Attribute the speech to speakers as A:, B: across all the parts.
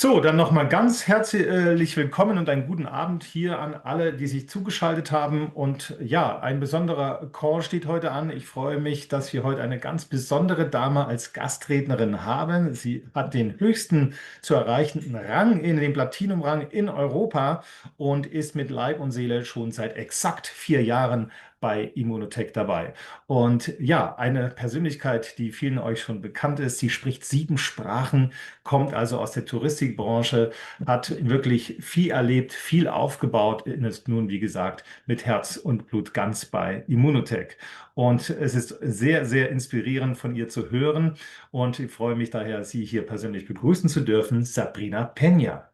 A: So, dann nochmal ganz herzlich willkommen und einen guten Abend hier an alle, die sich zugeschaltet haben. Und ja, ein besonderer Call steht heute an. Ich freue mich, dass wir heute eine ganz besondere Dame als Gastrednerin haben. Sie hat den höchsten zu erreichenden Rang, in den Platinum-Rang in Europa und ist mit Leib und Seele schon seit exakt 4 Jahren bei Immunotec dabei. Und ja, eine Persönlichkeit, die vielen euch schon bekannt ist. Sie spricht 7 Sprachen, kommt also aus der Touristikbranche, hat wirklich viel erlebt, viel aufgebaut, ist nun, wie gesagt, mit Herz und Blut ganz bei Immunotec. Und es ist sehr, sehr inspirierend von ihr zu hören. Und ich freue mich daher, Sie hier persönlich begrüßen zu dürfen, Sabrina Peña.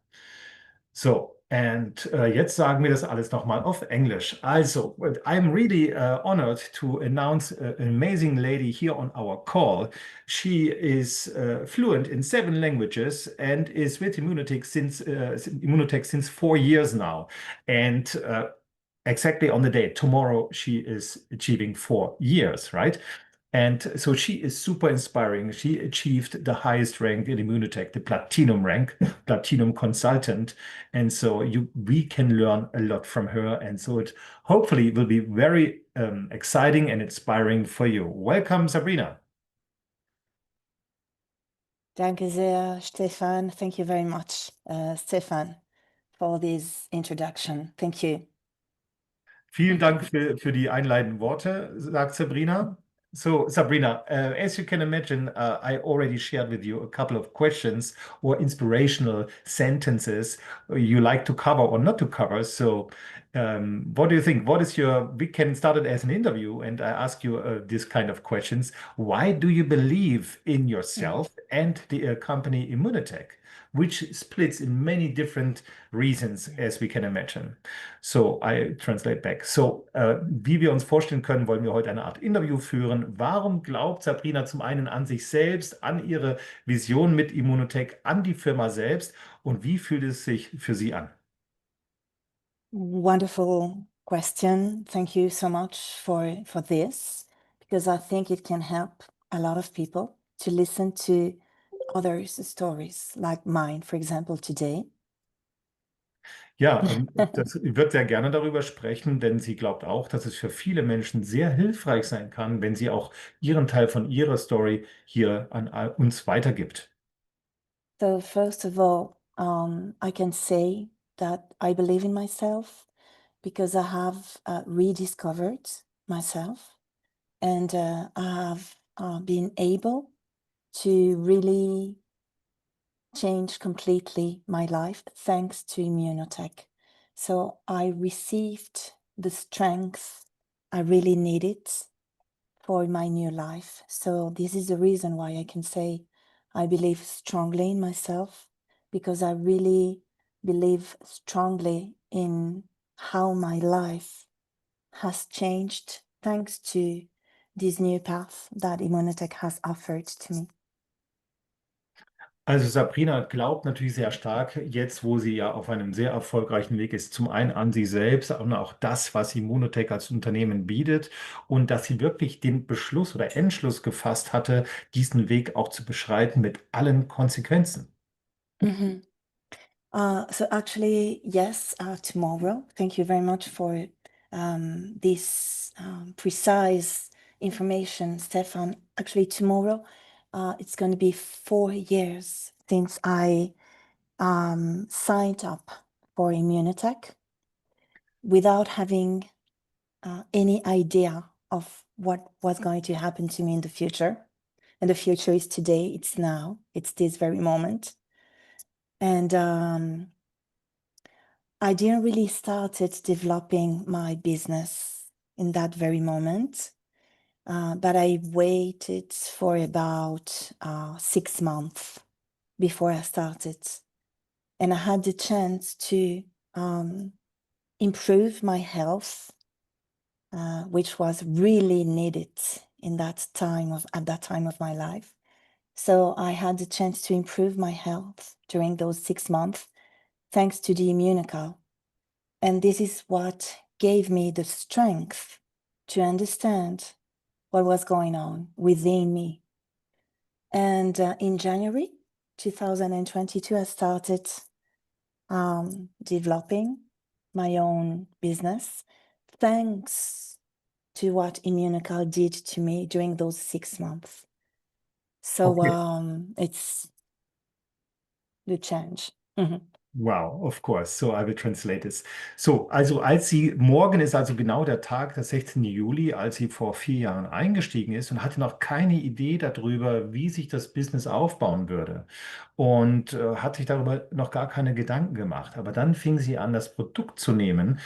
A: So, and jetzt sagen wir das alles nochmal auf Englisch. Also, I'm really honored to announce an amazing lady here on our call. She is fluent in 7 languages and is with Immunotech since 4 years now. And exactly on the date, tomorrow, she is achieving 4 years, right? And so she is super inspiring. She achieved the highest rank in Immunotech, the platinum rank, platinum consultant. And so we can learn a lot from her. And so it hopefully will be very exciting and inspiring for you. Welcome, Sabrina.
B: Danke sehr, Stefan. Thank you very much, Stefan, for this introduction. Thank you.
A: Vielen Dank für die einleitenden Worte, sagt Sabrina. So, Sabrina, as you can imagine, I already shared with you a couple of questions or inspirational sentences you like to cover or not to cover. So, what do you think? We can start it as an interview and I ask you this kind of questions. Why do you believe in yourself and the company Immunotech, which splits in many different reasons, as we can imagine? So, I translate back. So, wie wir uns vorstellen können, wollen wir heute eine Art Interview führen. Warum glaubt Sabrina zum einen an sich selbst, an ihre Vision mit Immunotech, an die Firma selbst und wie fühlt es sich für sie an?
B: Wonderful question. Thank you so much for this, because I think it can help a lot of people to listen to others' stories, like mine, for example, today.
A: Ja, das wird sehr gerne darüber sprechen, denn sie glaubt auch, dass es für viele Menschen sehr hilfreich sein kann, wenn sie auch ihren Teil von ihrer Story hier an uns weitergibt.
B: So first of all, I can say that I believe in myself because I have rediscovered myself, and I have been able to really change completely my life thanks to Immunotech. So I received the strength I really needed for my new life. So this is the reason why I can say I believe strongly in myself, because I really believe strongly in how my life has changed thanks to this new path that Immunotech has offered to me.
A: Also Sabrina glaubt natürlich sehr stark, jetzt wo sie ja auf einem sehr erfolgreichen Weg ist, zum einen an sie selbst und auch das, was Immunotech als Unternehmen bietet und dass sie wirklich den Beschluss oder Entschluss gefasst hatte, diesen Weg auch zu beschreiten mit allen Konsequenzen.
B: Mhm. So actually, yes, tomorrow. Thank you very much for this precise information, Stefan. Actually, tomorrow, it's going to be 4 years since I signed up for Immunotech without having any idea of what was going to happen to me in the future. And the future is today, it's now, it's this very moment. And I didn't really started developing my business in that very moment, but I waited for about 6 months before I started. And I had the chance to improve my health, which was really needed at that time of my life. So I had the chance to improve my health during those 6 months, thanks to the Immunical. And this is what gave me the strength to understand what was going on within me. And in January, 2022, I started developing my own business thanks to what Immunocal did to me during those 6 months. So
A: Okay.
B: it's the change. Mhm.
A: Wow, of course. So I will translate this. So, also morgen ist also genau der Tag, der 16. Juli, als sie vor 4 Jahren eingestiegen ist und hatte noch keine Idee darüber, wie sich das Business aufbauen würde. Und hat sich darüber noch gar keine Gedanken gemacht. Aber dann fing sie an, das Produkt zu nehmen,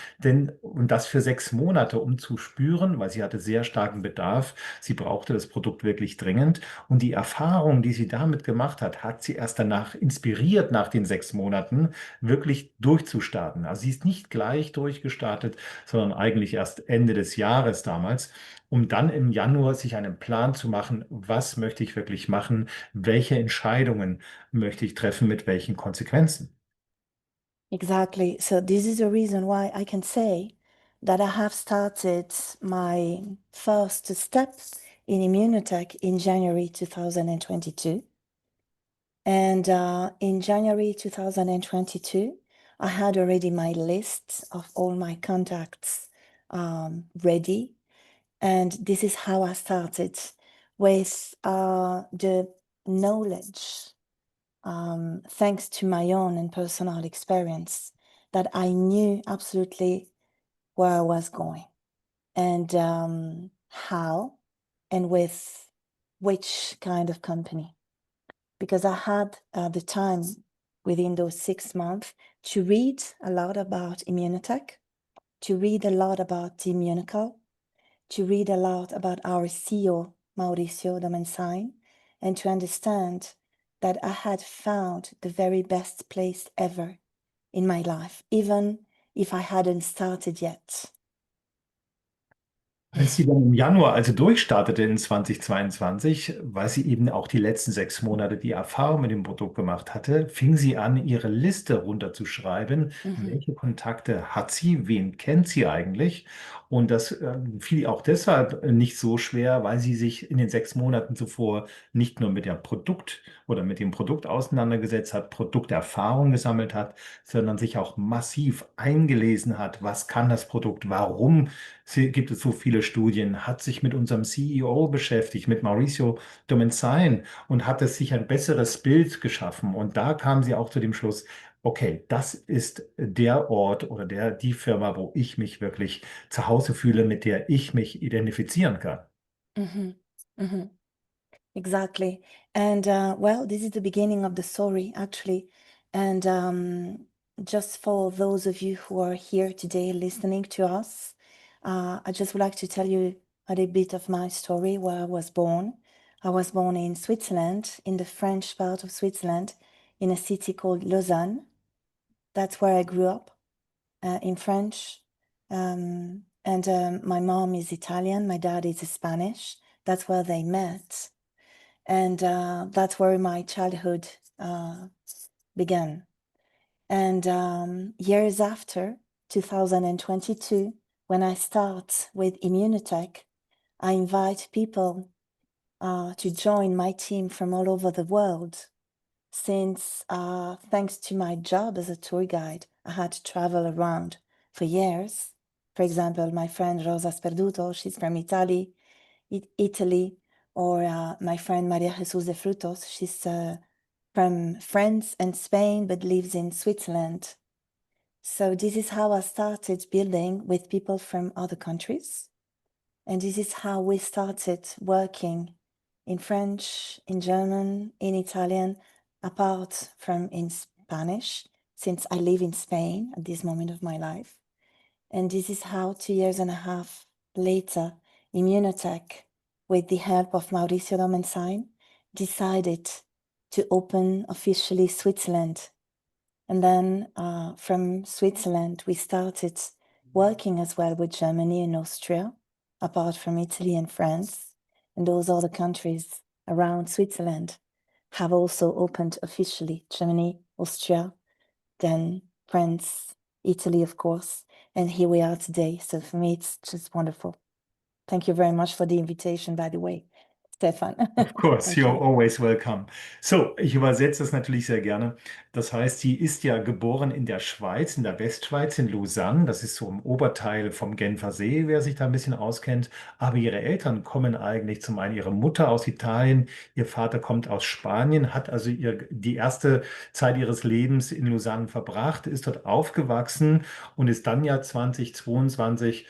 A: und das für 6 Monate, um zu spüren, weil sie hatte sehr starken Bedarf. Sie brauchte das Produkt wirklich dringend. Und die Erfahrung, die sie damit gemacht hat, hat sie erst danach inspiriert, nach den 6 Monaten wirklich durchzustarten. Also sie ist nicht gleich durchgestartet, sondern eigentlich erst Ende des Jahres damals, um dann im Januar sich einen Plan zu machen, was möchte ich wirklich machen, welche Entscheidungen möchte ich treffen, mit welchen Konsequenzen.
B: Exactly. So this is the reason why I can say that I have started my first step in Immunotech in January 2022. And in January 2022, I had already my list of all my contacts ready. And this is how I started with the knowledge, thanks to my own and personal experience, that I knew absolutely where I was going and how and with which kind of company. Because I had the time within those 6 months to read a lot about Immunotech, to read a lot about the Immunical, to read a lot about our CEO, Mauricio Domensain, and to understand that I had found the very best place ever in my life, even if I hadn't started yet.
A: Als sie dann im Januar also durchstartete in 2022, weil sie eben auch die letzten 6 Monate die Erfahrung mit dem Produkt gemacht hatte, fing sie an, ihre Liste runterzuschreiben.
B: Mhm.
A: Welche Kontakte hat sie? Wen kennt sie eigentlich? Und das fiel ihr auch deshalb nicht so schwer, weil sie sich in den 6 Monaten zuvor nicht nur mit der Produkt oder mit dem Produkt auseinandergesetzt hat, Produkterfahrung gesammelt hat, sondern sich auch massiv eingelesen hat. Was kann das Produkt? Warum gibt es so viele Studien, hat sich mit unserem CEO beschäftigt, mit Mauricio Domenzain und hat es sich ein besseres Bild geschaffen. Und da kam sie auch zu dem Schluss, okay, das ist der Ort oder die Firma, wo ich mich wirklich zu Hause fühle, mit der ich mich identifizieren kann.
B: Mhm. Mhm. Exactly. And well, this is the beginning of the story, actually. And just for those of you who are here today listening to us, I just would like to tell you a little bit of my story, where I was born. I was born in Switzerland, in the French part of Switzerland, in a city called Lausanne. That's where I grew up, in French. And my mom is Italian, my dad is Spanish. That's where they met. And that's where my childhood began. And years after, 2022, when I start with Immunotech, I invite people to join my team from all over the world. Since thanks to my job as a tour guide, I had to travel around for years. For example, my friend Rosa Sperduto, she's from Italy, or my friend Maria Jesus de Frutos, she's from France and Spain, but lives in Switzerland. So this is how I started building with people from other countries. And this is how we started working in French, in German, in Italian, apart from in Spanish, since I live in Spain at this moment of my life. And this is how 2 years and a half later, Immunotech, with the help of Mauricio Domensain, decided to open officially Switzerland. And then from Switzerland, we started working as well with Germany and Austria, apart from Italy and France. And those other countries around Switzerland have also opened officially: Germany, Austria, then France, Italy, of course. And here we are today. So for me, it's just wonderful. Thank you very much for the invitation, by the way. Stefan.
A: Of course,
B: Thank
A: you're
B: you.
A: always welcome. So, ich übersetze das natürlich sehr gerne. Das heißt, sie ist ja geboren in der Schweiz, in der Westschweiz, in Lausanne. Das ist so im Oberteil vom Genfer See, wer sich da ein bisschen auskennt. Aber ihre Eltern kommen eigentlich zum einen ihre Mutter aus Italien, ihr Vater kommt aus Spanien, hat also die erste Zeit ihres Lebens in Lausanne verbracht, ist dort aufgewachsen und ist dann ja 2022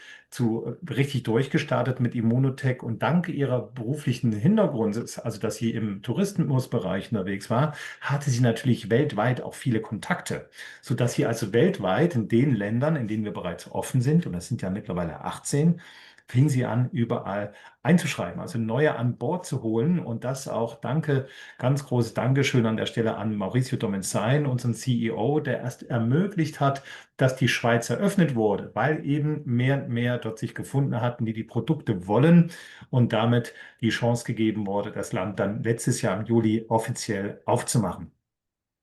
A: richtig durchgestartet mit Immunotec und dank ihrer beruflichen Hintergrunds, also dass sie im Tourismusbereich unterwegs war, hatte sie natürlich weltweit auch viele Kontakte, sodass sie also weltweit in den Ländern, in denen wir bereits offen sind, und das sind ja mittlerweile 18, fing sie an, überall einzuschreiben, also neue an Bord zu holen und das auch, danke, ganz großes Dankeschön an der Stelle an Mauricio Domenzain, unseren CEO, der erst ermöglicht hat, dass die Schweiz eröffnet wurde, weil eben mehr und mehr dort sich gefunden hatten, die die Produkte wollen und damit die Chance gegeben wurde, das Land dann letztes Jahr im Juli offiziell aufzumachen.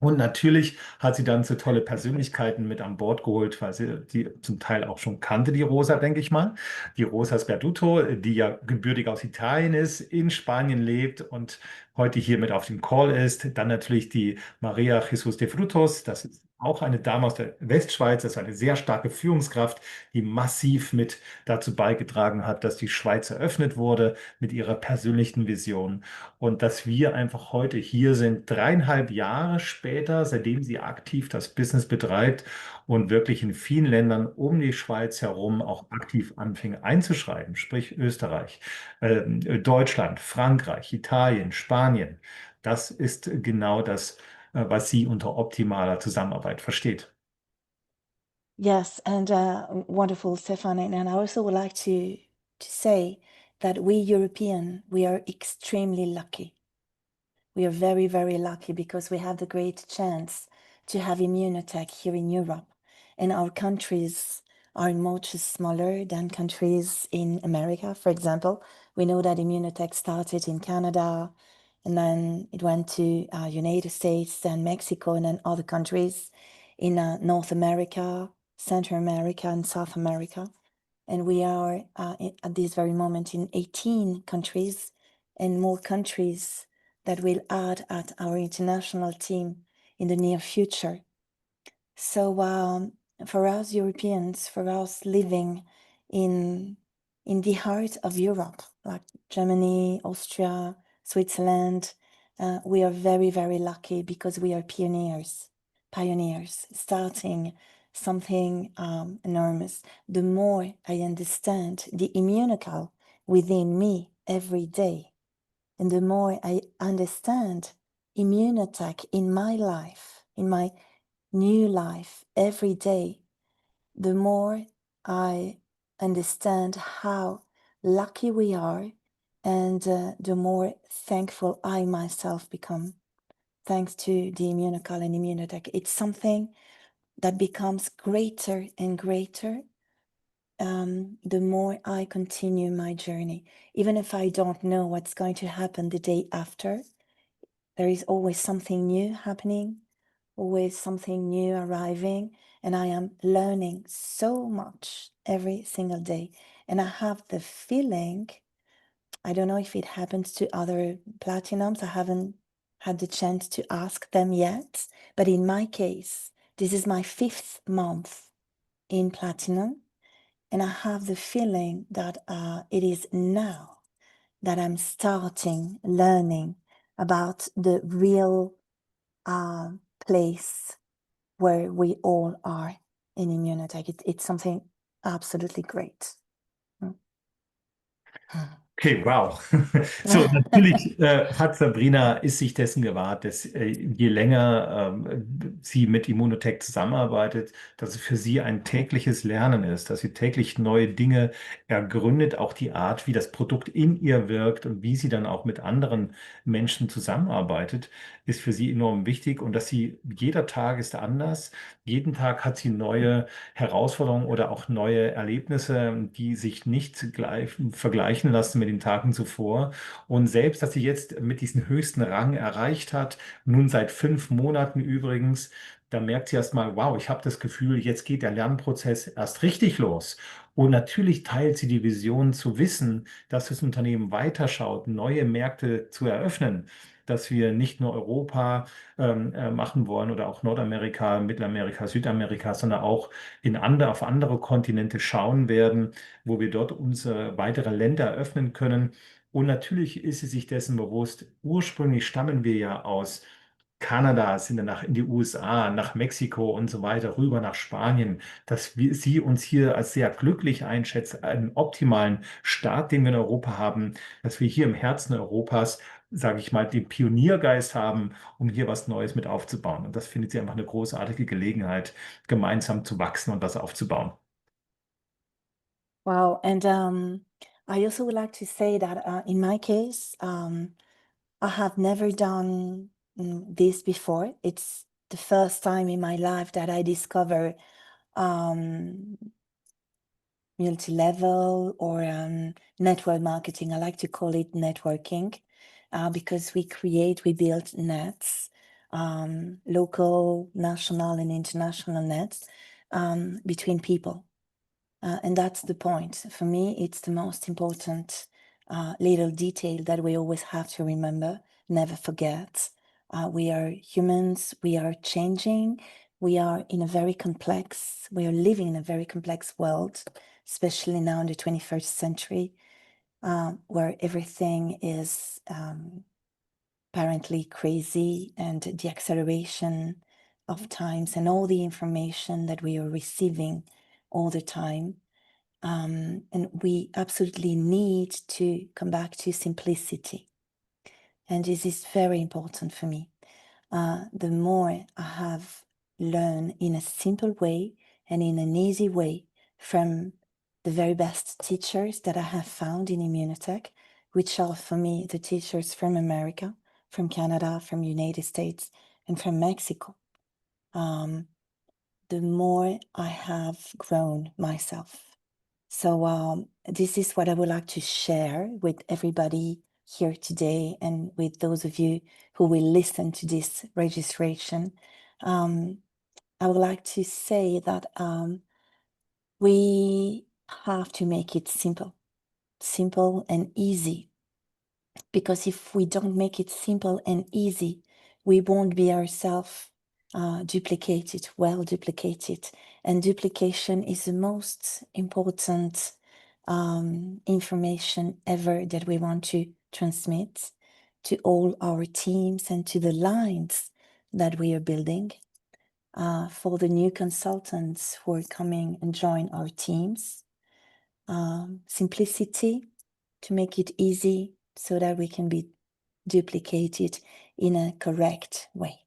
A: Und natürlich hat sie dann so tolle Persönlichkeiten mit an Bord geholt, weil sie die zum Teil auch schon kannte, die Rosa, denke ich mal. Die Rosa Sperduto, die ja gebürtig aus Italien ist, in Spanien lebt und heute hier mit auf dem Call ist. Dann natürlich die Maria Jesus de Frutos, das ist auch eine Dame aus der Westschweiz, das ist eine sehr starke Führungskraft, die massiv mit dazu beigetragen hat, dass die Schweiz eröffnet wurde mit ihrer persönlichen Vision. Und dass wir einfach heute hier sind, 3,5 Jahre später, seitdem sie aktiv das Business betreibt und wirklich in vielen Ländern um die Schweiz herum auch aktiv anfing einzuschreiben, sprich Österreich, Deutschland, Frankreich, Italien, Spanien. Das ist genau das, was sie unter optimaler Zusammenarbeit versteht.
B: Yes, and wonderful, Stefan. And I also would like to say that we European, we are extremely lucky. We are very, very lucky because we have the great chance to have Immunotech here in Europe. And our countries are much smaller than countries in America. For example, we know that Immunotech started in Canada, and then it went to United States, then Mexico, and then other countries in North America, Central America, and South America. And we are at this very moment in 18 countries and more countries that will add at our international team in the near future. So for us Europeans, for us living in the heart of Europe, like Germany, Austria, Switzerland, we are very, very lucky because we are pioneers, starting something enormous. The more I understand the immunocal within me every day, and the more I understand Immunotech in my life, in my new life every day, the more I understand how lucky we are, and the more thankful I myself become, thanks to the Immunocal and Immunotech. It's something that becomes greater and greater the more I continue my journey. Even if I don't know what's going to happen the day after, there is always something new happening, always something new arriving, and I am learning so much every single day. And I have the feeling, I don't know if it happens to other platinums, I haven't had the chance to ask them yet, but in my case, this is my 5th month in platinum, and I have the feeling that it is now that I'm starting learning about the real place where we all are in Immunotech. It's something absolutely great. Mm.
A: Okay, wow. So, natürlich hat Sabrina, ist sich dessen gewahrt, dass je länger sie mit Immunotech zusammenarbeitet, dass es für sie ein tägliches Lernen ist, dass sie täglich neue Dinge ergründet, auch die Art, wie das Produkt in ihr wirkt und wie sie dann auch mit anderen Menschen zusammenarbeitet, ist für sie enorm wichtig und dass sie, jeder Tag ist anders. Jeden Tag hat sie neue Herausforderungen oder auch neue Erlebnisse, die sich nicht vergleichen lassen mit den Tagen zuvor. Und selbst, dass sie jetzt mit diesem höchsten Rang erreicht hat, nun seit 5 Monaten übrigens, da merkt sie erst mal, wow, ich habe das Gefühl, jetzt geht der Lernprozess erst richtig los. Und natürlich teilt sie die Vision zu wissen, dass das Unternehmen weiterschaut, neue Märkte zu eröffnen, dass wir nicht nur Europa machen wollen oder auch Nordamerika, Mittelamerika, Südamerika, sondern auch auf andere Kontinente schauen werden, wo wir dort unsere weitere Länder eröffnen können. Und natürlich ist sie sich dessen bewusst, ursprünglich stammen wir ja aus Kanada, sind dann in die USA, nach Mexiko und so weiter, rüber nach Spanien, dass sie uns hier als sehr glücklich einschätzt, einen optimalen Staat, den wir in Europa haben, dass wir hier im Herzen Europas, sage ich mal, den Pioniergeist haben, um hier was Neues mit aufzubauen. Und das findet sie einfach eine großartige Gelegenheit, gemeinsam zu wachsen und was aufzubauen.
B: Wow. And I also would like to say that in my case, I have never done this before. It's the first time in my life that I discover um, multi-level or network marketing. I like to call it networking because we build nets, local, national, and international nets between people. And that's the point. For me, it's the most important little detail that we always have to remember, never forget. We are humans, we are changing, we are living in a very complex world, especially now in the 21st century, where everything is apparently crazy, and the acceleration of times and all the information that we are receiving all the time. And we absolutely need to come back to simplicity. And this is very important for me. The more I have learned in a simple way and in an easy way from the very best teachers that I have found in Immunotech, which are for me the teachers from America, from Canada, from United States, and from Mexico, the more I have grown myself. So this is what I would like to share with everybody here today and with those of you who will listen to this registration. I would like to say that we have to make it simple and easy, because if we don't make it simple and easy, we won't be ourselves duplicated. And duplication is the most important information ever that we want to transmit to all our teams and to the lines that we are building. For the new consultants who are coming and join our teams, simplicity, to make it easy so that we can be duplicated in a correct way.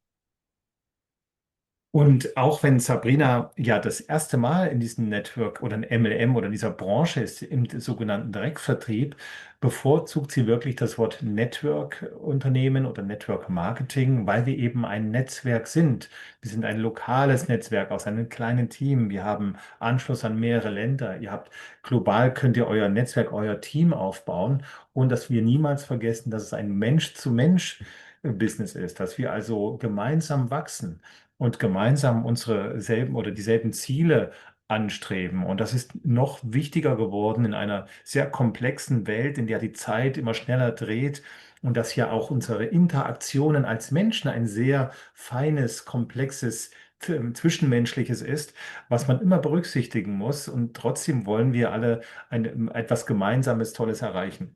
A: Und auch wenn Sabrina ja das erste Mal in diesem Network oder in MLM oder in dieser Branche ist, im sogenannten Direktvertrieb, bevorzugt sie wirklich das Wort Network-Unternehmen oder Network Marketing, weil wir eben ein Netzwerk sind. Wir sind ein lokales Netzwerk aus einem kleinen Team. Wir haben Anschluss an mehrere Länder. Ihr habt global, könnt ihr euer Netzwerk, euer Team aufbauen, und dass wir niemals vergessen, dass es ein Mensch-zu-Mensch-Business ist, dass wir also gemeinsam wachsen und gemeinsam unsere selben oder dieselben Ziele anstreben. Und das ist noch wichtiger geworden in einer sehr komplexen Welt, in der die Zeit immer schneller dreht und dass ja auch unsere Interaktionen als Menschen ein sehr feines, komplexes Zwischenmenschliches ist, was man immer berücksichtigen muss. Und trotzdem wollen wir alle etwas Gemeinsames, Tolles erreichen.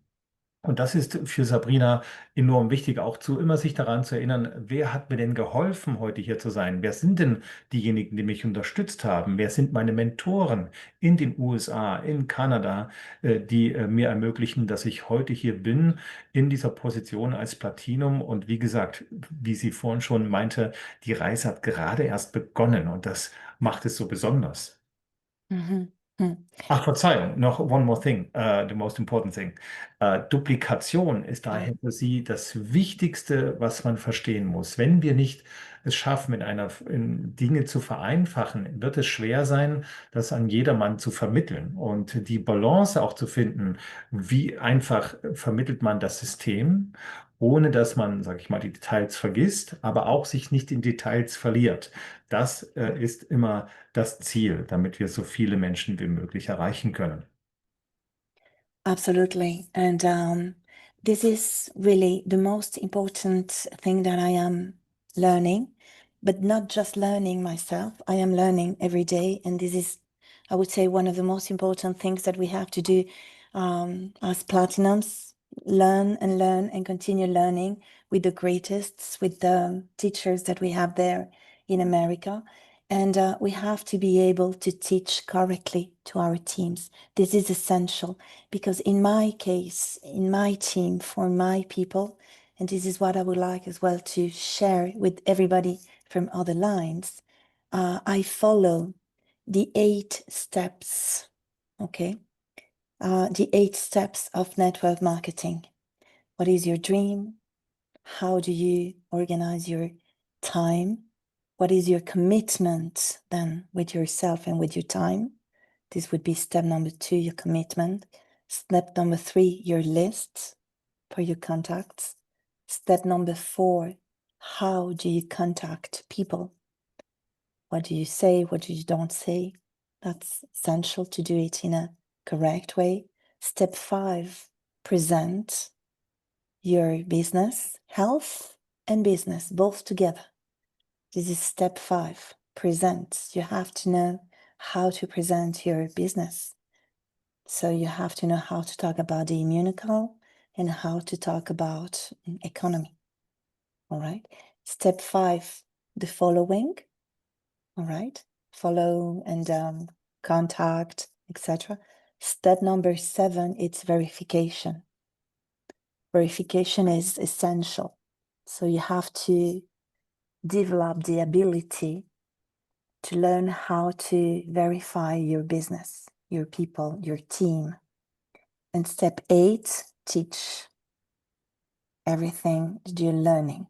A: Und das ist für Sabrina enorm wichtig, auch immer sich daran zu erinnern, wer hat mir denn geholfen, heute hier zu sein? Wer sind denn diejenigen, die mich unterstützt haben? Wer sind meine Mentoren in den USA, in Kanada, die mir ermöglichen, dass ich heute hier bin, in dieser Position als Platinum? Und wie gesagt, wie sie vorhin schon meinte, die Reise hat gerade erst begonnen, und das macht es so besonders.
B: Mhm. Mhm.
A: Ach, Verzeihung, noch one more thing, the most important thing. Duplikation ist daher
B: Right.
A: für sie das Wichtigste, was man verstehen muss. Wenn wir nicht es schaffen, Dinge zu vereinfachen, wird es schwer sein, das an jedermann zu vermitteln. Und die Balance auch zu finden, wie einfach vermittelt man das System, ohne dass man, sage ich mal, die Details vergisst, aber auch sich nicht in Details verliert. Das ist immer das Ziel, damit wir so viele Menschen wie möglich erreichen können.
B: Absolutely. And this is really the most important thing that I am learning, but not just learning myself. I am learning every day. And this is, I would say, one of the most important things that we have to do as platinums, learn and continue learning with the greatest, with the teachers that we have there in America. And we have to be able to teach correctly to our teams. This is essential because in my case, in my team, for my people, and this is what I would like as well to share with everybody from other lines, I follow the 8 steps, okay? The 8 steps of network marketing. What is your dream? How do you organize your time? What is your commitment then with yourself and with your time? This would be step number 2, your commitment. Step number 3, your list for your contacts. Step number 4, how do you contact people? What do you say? What do you don't say? That's essential to do it in a correct way. Step 5, present your business, health and business, both together. This is step 5, present. You have to know how to present your business. So you have to know how to talk about the immunocal and how to talk about economy. All right. Step 5, the following. All right. Follow and contact, etc. Step number 7, it's verification. Verification is essential. So you have to develop the ability to learn how to verify your business, your people, your team. And step 8, teach everything that you're learning.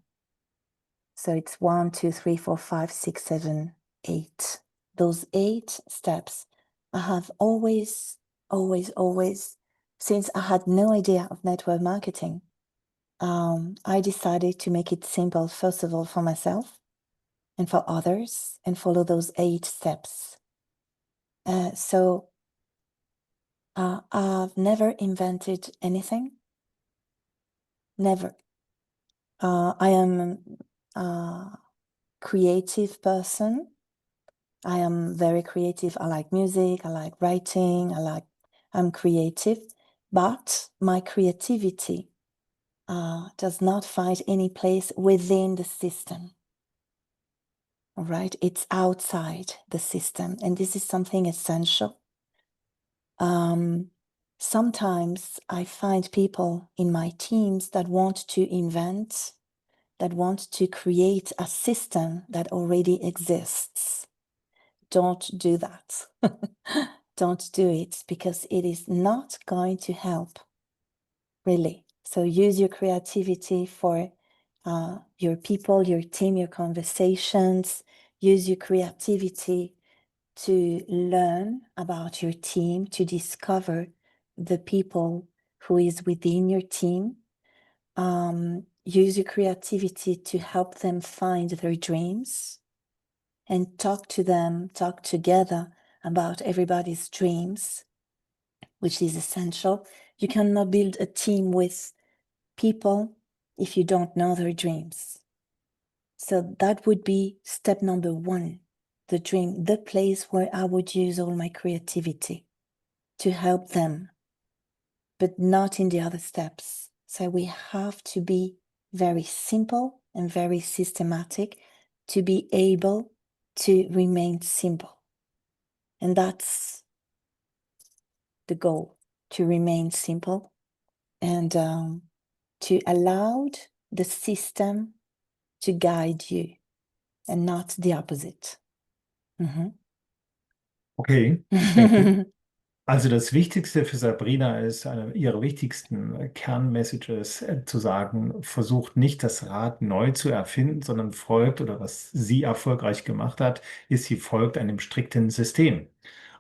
B: So it's 1, 2, 3, 4, 5, 6, 7, 8. Those 8 steps I have always, since I had no idea of network marketing, I decided to make it simple, first of all, for myself and for others, and follow those 8 steps. So I've never invented anything. Never. I am a creative person. I am very creative. I like music. I like writing. I'm creative, but my creativity does not find any place within the system. All right, it's outside the system, and this is something essential. Sometimes I find people in my teams that want to invent, that want to create a system that already exists. Don't do that. Don't do it because it is not going to help, really. So use your creativity for your people, your team, your conversations. Use your creativity to learn about your team, to discover the people who is within your team. Use your creativity to help them find their dreams and talk to them, talk together about everybody's dreams, which is essential. You cannot build a team with people if you don't know their dreams. So that would be step number 1, the dream, the place where I would use all my creativity to help them, but not in the other steps. So we have to be very simple and very systematic to be able to remain simple. And that's the goal, to remain simple and to allow the system to guide you and not the opposite.
A: Okay, thank you. Also das Wichtigste für Sabrina ist, eine ihrer wichtigsten Kernmessages zu sagen, versucht nicht das Rad neu zu erfinden, sondern folgt, oder was sie erfolgreich gemacht hat, ist, sie folgt einem strikten System.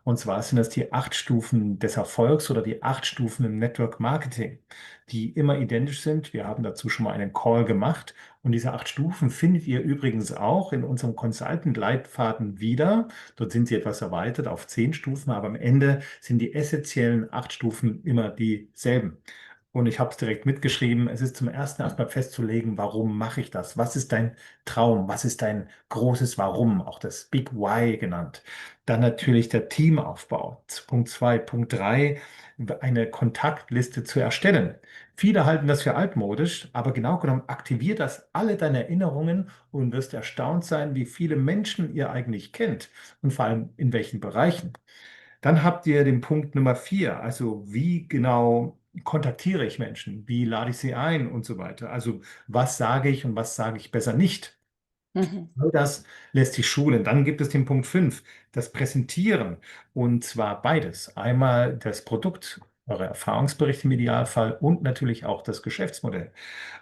A: Und zwar sind das die 8 Stufen des Erfolgs oder die 8 Stufen im Network Marketing, die immer identisch sind. Wir haben dazu schon mal einen Call gemacht. Und diese 8 Stufen findet ihr übrigens auch in unserem Consultant-Leitfaden wieder. Dort sind sie etwas erweitert auf 10 Stufen, aber am Ende sind die essentiellen 8 Stufen immer dieselben. Und ich habe es direkt mitgeschrieben. Es ist zum ersten erstmal festzulegen, warum mache ich das? Was ist dein Traum? Was ist dein großes Warum? Auch das Big Why genannt. Dann natürlich der Teamaufbau. Punkt 2. Punkt 3, eine Kontaktliste zu erstellen. Viele halten das für altmodisch, aber genau genommen aktiviert das alle deine Erinnerungen und wirst erstaunt sein, wie viele Menschen ihr eigentlich kennt und vor allem in welchen Bereichen. Dann habt ihr den Punkt Nummer 4, also wie genau kontaktiere ich Menschen, wie lade ich sie ein und so weiter. Also was sage ich und was sage ich besser nicht.
B: Mhm.
A: All das lässt sich schulen. Dann gibt es den Punkt 5, das Präsentieren. Und zwar beides. Einmal das Produkt, eure Erfahrungsberichte im Idealfall und natürlich auch das Geschäftsmodell.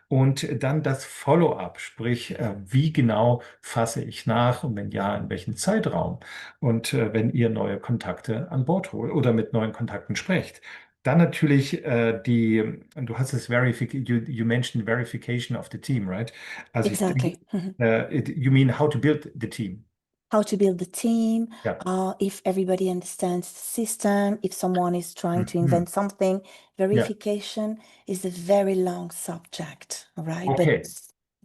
A: Und dann das Follow-up, sprich, wie genau fasse ich nach und wenn ja, in welchem Zeitraum? Und wenn ihr neue Kontakte an Bord holt oder mit neuen Kontakten sprecht. Dann natürlich du hast es you mentioned verification of the team, right? Also ich denke,
B: Exactly. Mhm.
A: you mean how to build the team.
B: How to build the team,
A: Ja.
B: if everybody understands the system, if someone is trying to
A: Mhm.
B: invent something.
A: Ja.
B: Verification is a very long subject, all right? But
A: Okay.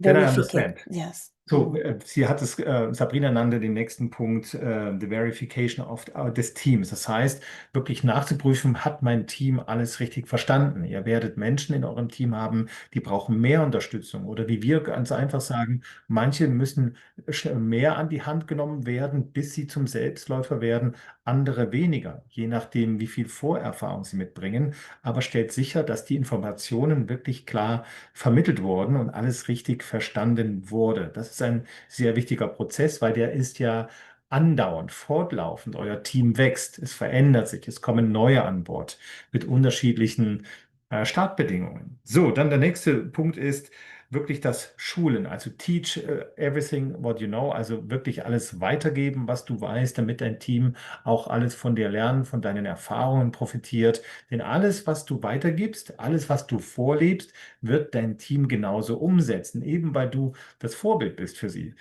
A: Then I
B: verificate,
A: understand.
B: yes.
A: So, sie hat es, Sabrina nannte den nächsten Punkt, the verification of, des Teams. Das heißt, wirklich nachzuprüfen, hat mein Team alles richtig verstanden? Ihr werdet Menschen in eurem Team haben, die brauchen mehr Unterstützung. Oder wie wir ganz einfach sagen, manche müssen mehr an die Hand genommen werden, bis sie zum Selbstläufer werden, andere weniger, je nachdem, wie viel Vorerfahrung sie mitbringen. Aber stellt sicher, dass die Informationen wirklich klar vermittelt wurden und alles richtig verstanden wurde. Das ist ein sehr wichtiger Prozess, weil der ist ja andauernd, fortlaufend. Euer Team wächst, es verändert sich, es kommen neue an Bord mit unterschiedlichen Startbedingungen. So, dann der nächste Punkt ist wirklich das Schulen, also teach everything what you know, also wirklich alles weitergeben, was du weißt, damit dein Team auch alles von dir lernen, von deinen Erfahrungen profitiert. Denn alles, was du weitergibst, alles, was du vorlebst, wird dein Team genauso umsetzen, eben weil du das Vorbild bist für sie.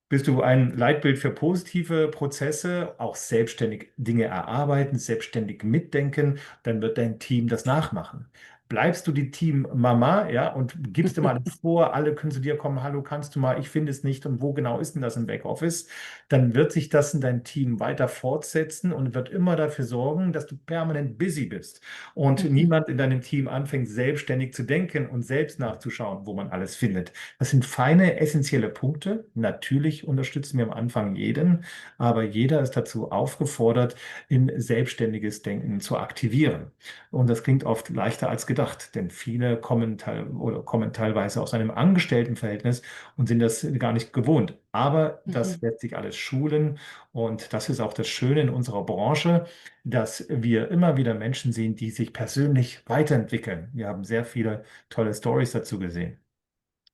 A: Bist du ein Leitbild für positive Prozesse, auch selbstständig Dinge erarbeiten, selbstständig mitdenken, dann wird dein Team das nachmachen. Bleibst du die Team-Mama, ja, und gibst immer alles vor, alle können zu dir kommen, hallo, kannst du mal, ich finde es nicht und wo genau ist denn das im Backoffice? Dann wird sich das in dein Team weiter fortsetzen und wird immer dafür sorgen, dass du permanent busy bist und
B: Mhm.
A: niemand in deinem Team anfängt, selbstständig zu denken und selbst nachzuschauen, wo man alles findet. Das sind feine, essentielle Punkte. Natürlich unterstützen wir am Anfang jeden, aber jeder ist dazu aufgefordert, in selbstständiges Denken zu aktivieren. Und das klingt oft leichter als gedacht, denn viele kommen teilweise aus einem Angestelltenverhältnis und sind das gar nicht gewohnt. Aber das
B: Mhm.
A: lässt sich alles schulen und das ist auch das Schöne in unserer Branche, dass wir immer wieder Menschen sehen, die sich persönlich weiterentwickeln. Wir haben sehr viele tolle Stories dazu gesehen.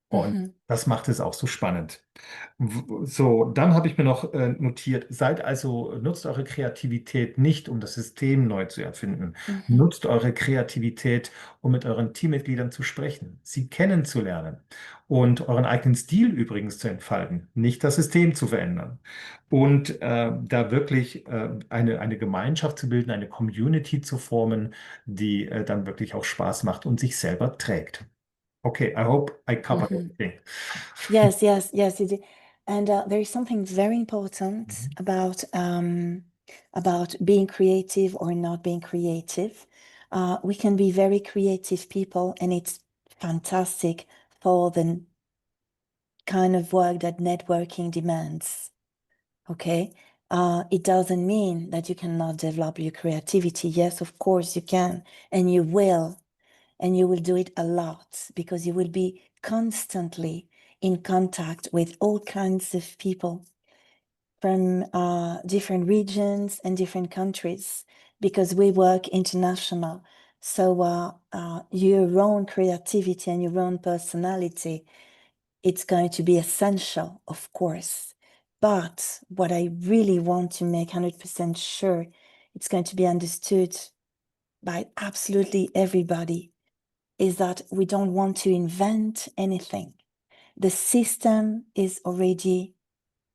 A: Und
B: Mhm.
A: das macht es auch so spannend. So, dann habe ich mir noch notiert, nutzt eure Kreativität nicht, um das System neu zu erfinden.
B: Mhm.
A: Nutzt eure Kreativität, um mit euren Teammitgliedern zu sprechen, sie kennenzulernen und euren eigenen Stil übrigens zu entfalten, nicht das System zu verändern. Und da wirklich eine Gemeinschaft zu bilden, eine Community zu formen, die dann wirklich auch Spaß macht und sich selber trägt. Okay, I hope I covered
B: Mhm.
A: everything.
B: Yes, yes, yes, you did. And there is something very important
A: Mhm.
B: about being creative or not being creative. We can be very creative people, and it's fantastic for the kind of work that networking demands. Okay. It doesn't mean that you cannot develop your creativity. Yes, of course you can, and you will. And you will do it a lot because you will be constantly in contact with all kinds of people from different regions and different countries. because we work international. So your own creativity and your own personality, it's going to be essential, of course. But what I really want to make 100% sure it's going to be understood by absolutely everybody is that we don't want to invent anything. The system is already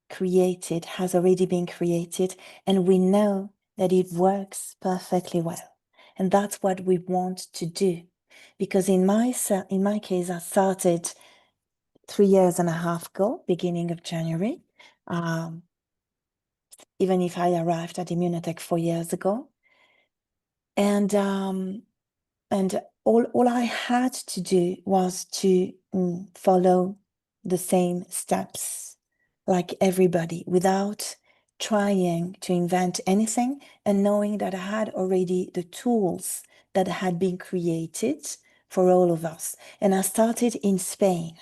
B: created, has already been created, and we know that it works perfectly well. And that's what we want to do. Because in my case, I started 3 years and a half ago, beginning of January, even if I arrived at Immunotec 4 years ago. And all I had to do was to follow the same steps like everybody without trying to invent anything, and knowing that I had already the tools that had been created for all of us. And I started in Spain,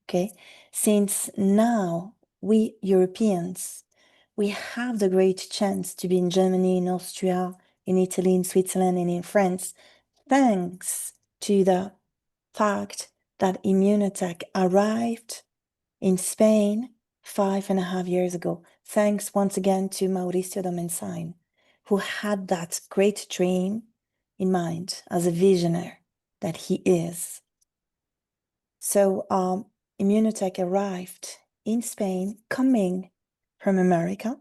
B: okay? Since now we Europeans, we have the great chance to be in Germany, in Austria, in Italy, in Switzerland, and in France, thanks to the fact that Immunotec arrived in Spain 5.5 years ago. Thanks once again to Mauricio Domensain, who had that great dream in mind as a visionary that he is. So Immunotec arrived in Spain, coming from America,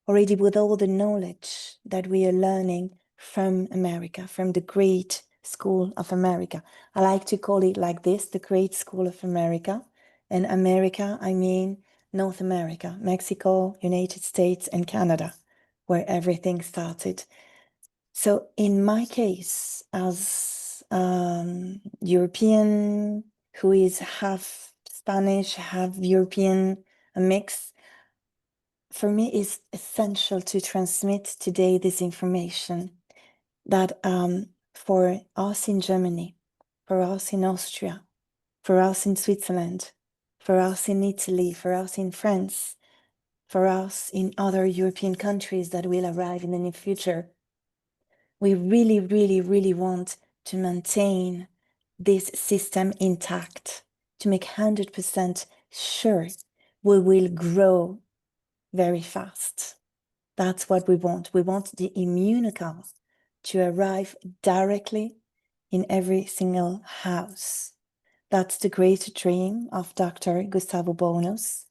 B: already with all the knowledge that we are learning from America, from the Great School of America. I like to call it like this, the Great School of America. And America, I mean North America, Mexico, United States, and Canada, where everything started. So in my case, as European who is half Spanish, half European, a mix, for me it's essential to transmit today this information that for us in Germany, for us in Austria, for us in Switzerland, for us in Italy, for us in France, for us in other European countries that will arrive in the near future, we really, really, really want to maintain this system intact, to make 100% sure we will grow very fast. That's what we want. We want the Immunocar to arrive directly in every single house. That's the great dream of Dr. Gustavo Bonos.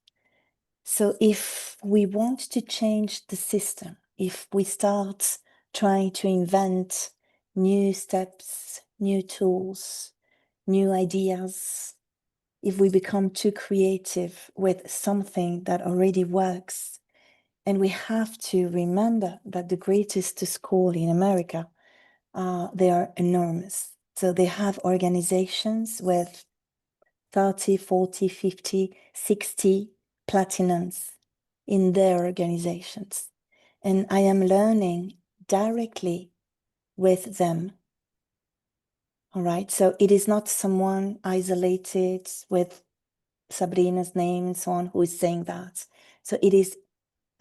B: So if we want to change the system, if we start trying to invent new steps, new tools, new ideas, if we become too creative with something that already works, and we have to remember that the greatest school in America, they are enormous. So they have organizations with 30, 40, 50, 60 platinums in their organizations. And I am learning directly with them. All right. So it is not someone isolated with Sabrina's name and so on who is saying that. So it is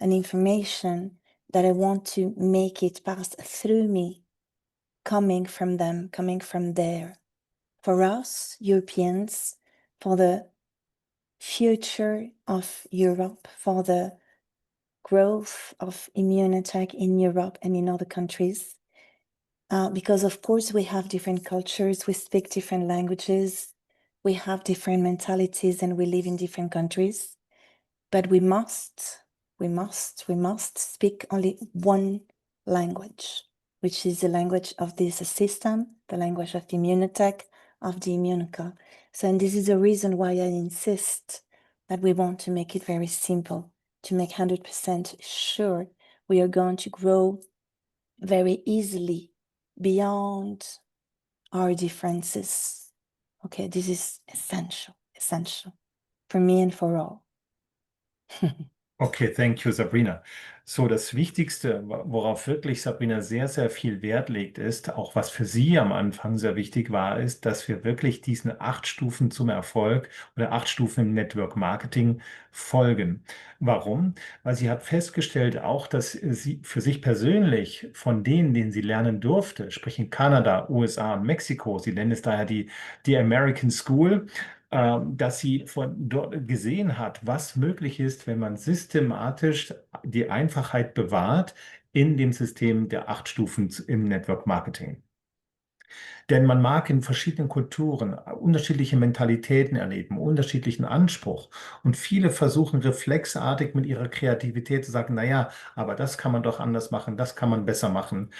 B: an information that I want to make it pass through me, coming from them, coming from there. For us, Europeans, for the future of Europe, for the growth of Immunotec in Europe and in other countries. Because of course we have different cultures, we speak different languages, we have different mentalities, and we live in different countries. But we must speak only one language, which is the language of this system, the language of Immunotec, of the Immunocar. So, and this is the reason why I insist that we want to make it very simple, to make 100% sure we are going to grow very easily beyond our differences. Okay, this is essential for me and for all.
A: Okay, thank you, Sabrina. So, das Wichtigste, worauf wirklich Sabrina sehr, sehr viel Wert legt, ist, auch was für sie am Anfang sehr wichtig war, ist, dass wir wirklich diesen 8 Stufen zum Erfolg oder 8 Stufen im Network Marketing folgen. Warum? Weil sie hat festgestellt auch, dass sie für sich persönlich von denen sie lernen durfte, sprich in Kanada, USA und Mexiko, sie nennen es daher die American School, dass sie von dort gesehen hat, was möglich ist, wenn man systematisch die Einfachheit bewahrt in dem System der 8 Stufen im Network Marketing. Denn man mag in verschiedenen Kulturen unterschiedliche Mentalitäten erleben, unterschiedlichen Anspruch. Und viele versuchen reflexartig mit ihrer Kreativität zu sagen, naja, aber das kann man doch anders machen, das kann man besser machen.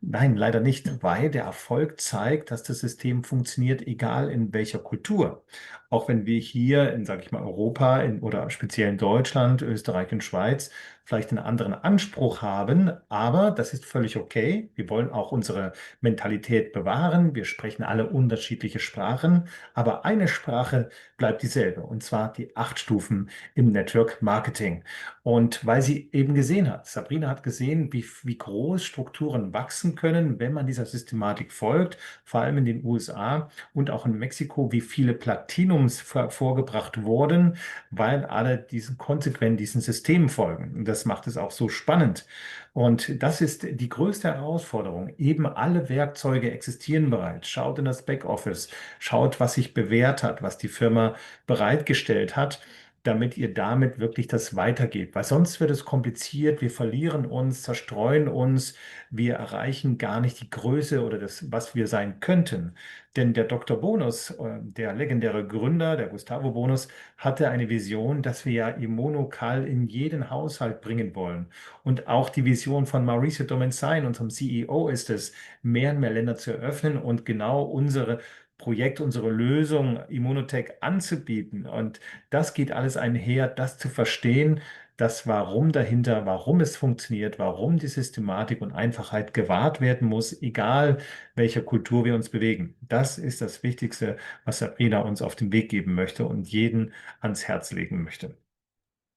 A: Nein, leider nicht, weil der Erfolg zeigt, dass das System funktioniert, egal in welcher Kultur. Auch wenn wir hier in, sage ich mal, Europa oder speziell in Deutschland, Österreich und Schweiz vielleicht einen anderen Anspruch haben, aber das ist völlig okay. Wir wollen auch unsere Mentalität bewahren. Wir sprechen alle unterschiedliche Sprachen, aber eine Sprache bleibt dieselbe, und zwar die 8 Stufen im Network Marketing. Und weil sie eben gesehen hat, Sabrina hat gesehen, wie groß Strukturen wachsen können, wenn man dieser Systematik folgt, vor allem in den USA und auch in Mexiko, wie viele Platinums vorgebracht wurden, weil alle konsequent diesen Systemen folgen. Und das macht es auch so spannend. Und das ist die größte Herausforderung. Eben alle Werkzeuge existieren bereits. Schaut in das Backoffice, schaut, was sich bewährt hat, was die Firma bereitgestellt hat, damit ihr damit wirklich das weitergeht. Weil sonst wird es kompliziert, wir verlieren uns, zerstreuen uns, wir erreichen gar nicht die Größe oder das, was wir sein könnten. Denn der Dr. Bonus, der legendäre Gründer, der Gustavo Bonus, hatte eine Vision, dass wir ja Immunokal in jeden Haushalt bringen wollen. Und auch die Vision von Mauricio Domenzain, unserem CEO, ist es, mehr und mehr Länder zu eröffnen und genau unsere Projekt, unsere Lösung Immunotec anzubieten. Und das geht alles einher, das zu verstehen, das Warum dahinter, warum es funktioniert, warum die Systematik und Einfachheit gewahrt werden muss, egal welcher Kultur wir uns bewegen. Das ist das Wichtigste, was Sabrina uns auf den Weg geben möchte und jeden ans Herz legen möchte.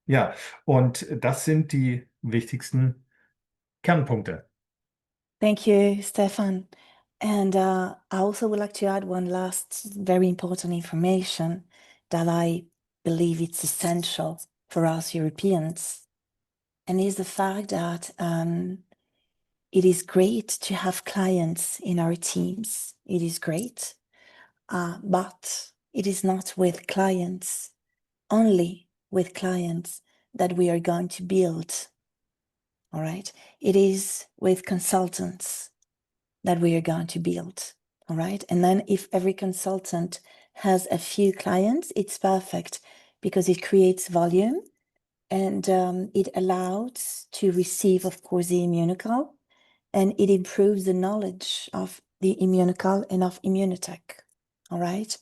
A: Ja, und das sind die wichtigsten Kernpunkte.
B: Thank you, Stefan. And I also would like to add one last very important information that I believe it's essential for us Europeans, and is the fact that it is great to have clients in our teams. It is great, but it is not with clients, only with clients, that we are going to build. All right. It is with consultants that we are going to build. All right. And then if every consultant has a few clients, it's perfect because it creates volume and it allows to receive, of course, the immunocal, and it improves the knowledge of the immunocal and of Immunotec. All right.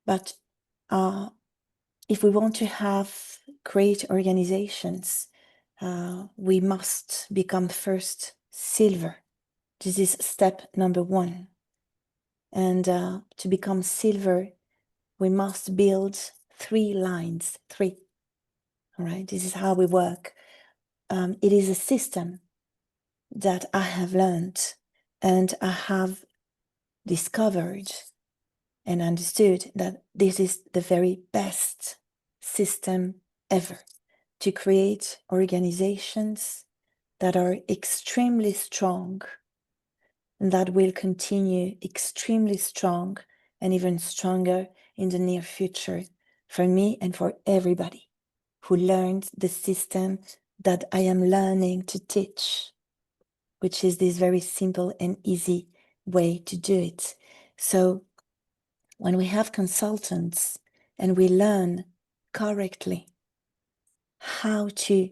B: But if we want to have great organizations, we must become first silver. This is step number 1. And to become silver, we must build 3 lines, 3. All right, this is how we work. It is a system that I have learned and I have discovered and understood that this is the very best system ever to create organizations that are extremely strong and that will continue extremely strong and even stronger in the near future for me and for everybody who learned the system that I am learning to teach, which is this very simple and easy way to do it. So when we have consultants and we learn correctly how to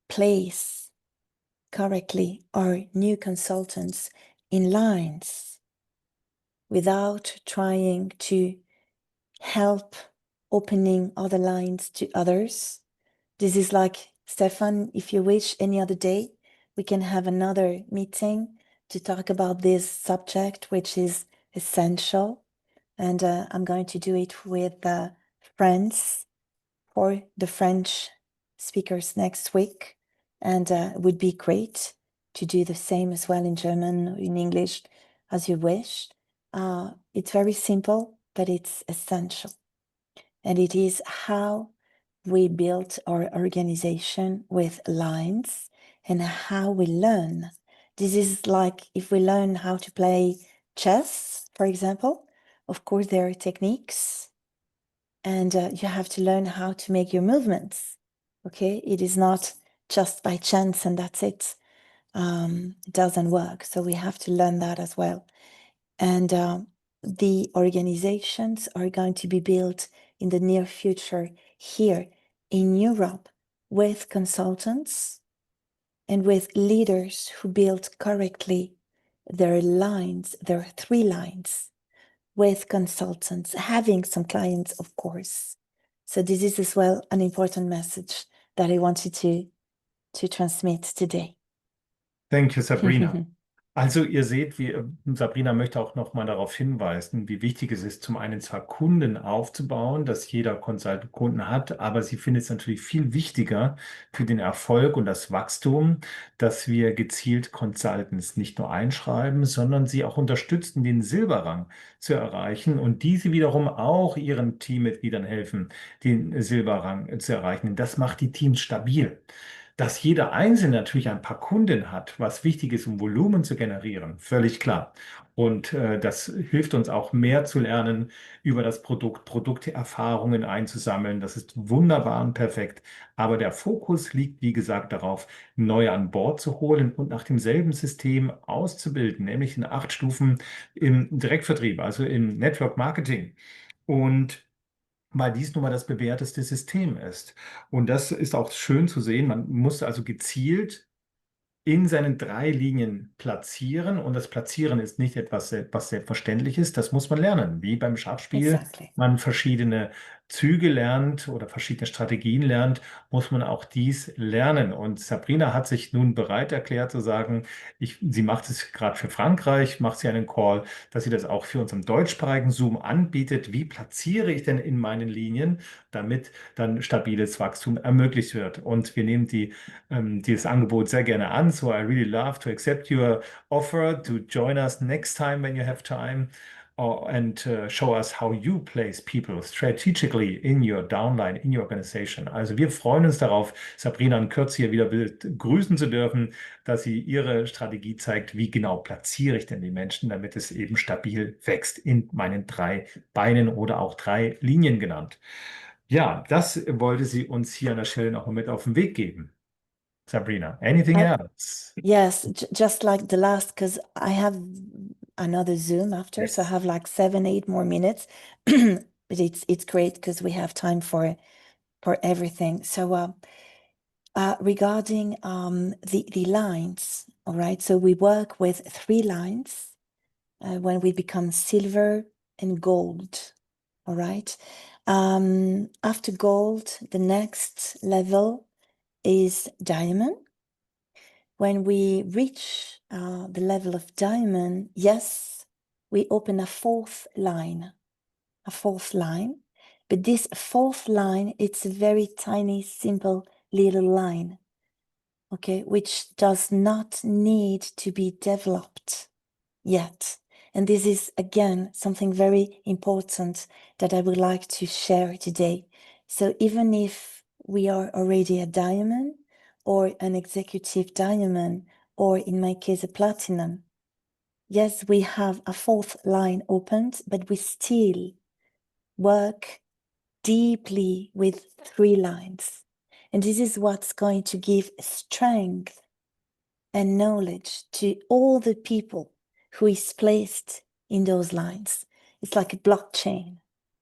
B: place correctly our new consultants in lines without trying to help opening other lines to others. This is like, Stefan, if you wish, any other day, we can have another meeting to talk about this subject, which is essential. And I'm going to do it with friends for the French speakers next week, and it would be great to do the same as well in German or in English, as you wish. It's very simple, but it's essential. And it is how we built our organization with lines and how we learn. This is like if we learn how to play chess, for example. Of course, there are techniques, and you have to learn how to make your movements. Okay, it is not just by chance and that's it. It doesn't work. So we have to learn that as well. And the organizations are going to be built in the near future here in Europe with consultants and with leaders who build correctly their lines, their 3 lines, with consultants, having some clients, of course. So this is as well an important message that I wanted to transmit today.
A: Thank you, Sabrina. Also ihr seht, wie Sabrina möchte auch noch mal darauf hinweisen, wie wichtig es ist, zum einen zwar Kunden aufzubauen, dass jeder Consultant Kunden hat, aber sie findet es natürlich viel wichtiger für den Erfolg und das Wachstum, dass wir gezielt Consultants nicht nur einschreiben, sondern sie auch unterstützen, den Silberrang zu erreichen und diese wiederum auch ihren Teammitgliedern helfen, den Silberrang zu erreichen. Das macht die Teams stabil. Dass jeder Einzelne natürlich ein paar Kunden hat, was wichtig ist, um Volumen zu generieren, völlig klar. Und das hilft uns auch mehr zu lernen über das Produkt, Produkterfahrungen einzusammeln. Das ist wunderbar und perfekt. Aber der Fokus liegt, wie gesagt, darauf, neue an Bord zu holen und nach demselben System auszubilden, nämlich in 8 Stufen im Direktvertrieb, also im Network Marketing. Und weil dies nun mal das bewährteste System ist. Und das ist auch schön zu sehen. Man muss also gezielt in seinen 3 Linien platzieren. Und das Platzieren ist nicht etwas, was selbstverständlich ist. Das muss man lernen. Wie beim Schachspiel
B: Exactly.
A: man verschiedene Züge lernt oder verschiedene Strategien lernt, muss man auch dies lernen. Und Sabrina hat sich nun bereit erklärt zu sagen, sie macht es gerade für Frankreich, macht sie einen Call, dass sie das auch für unseren deutschsprachigen Zoom anbietet. Wie platziere ich denn in meinen Linien, damit dann stabiles Wachstum ermöglicht wird? Und wir nehmen dieses Angebot sehr gerne an. So I really love to accept your offer to join us next time when you have time. And show us how you place people strategically in your downline, in your organization. Also wir freuen uns darauf, Sabrina in Kürze hier wieder grüßen zu dürfen, dass sie ihre Strategie zeigt, wie genau platziere ich denn die Menschen, damit es eben stabil wächst in meinen 3 Beinen oder auch 3 Linien genannt. Ja, das wollte sie uns hier an der Stelle noch mal mit auf den Weg geben. Sabrina, anything
B: I,
A: else?
B: yes, just like the last, because I have another Zoom after, so I
A: Yes.
B: have like 7, 8 more minutes. But it's great because we have time for everything. So regarding the lines, all right. So we work with 3 lines when we become silver and gold, all right. After gold, the next level is diamond. When we reach the level of diamond, yes, we open a fourth line. But this fourth line, it's a very tiny, simple little line, okay, which does not need to be developed yet. And this is, again, something very important that I would like to share today. So even if we are already a diamond or an executive diamond, or in my case, a platinum, yes, we have a fourth line opened, but we still work deeply with 3 lines. And this is what's going to give strength and knowledge to all the people who is placed in those lines. It's like a blockchain.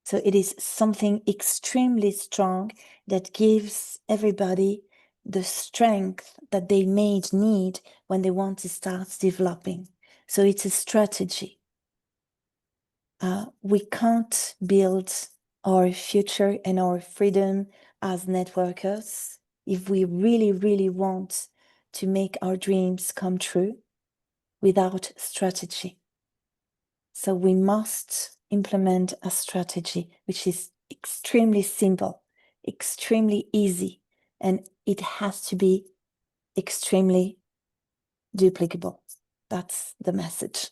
B: So it is something extremely strong that gives everybody the strength that they may need when they want to start developing. So it's a strategy. We can't build our future and our freedom as networkers if we really, really want to make our dreams come true without strategy. So we must implement a strategy which is extremely simple, extremely easy, and it has to be extremely duplicable. That's the message.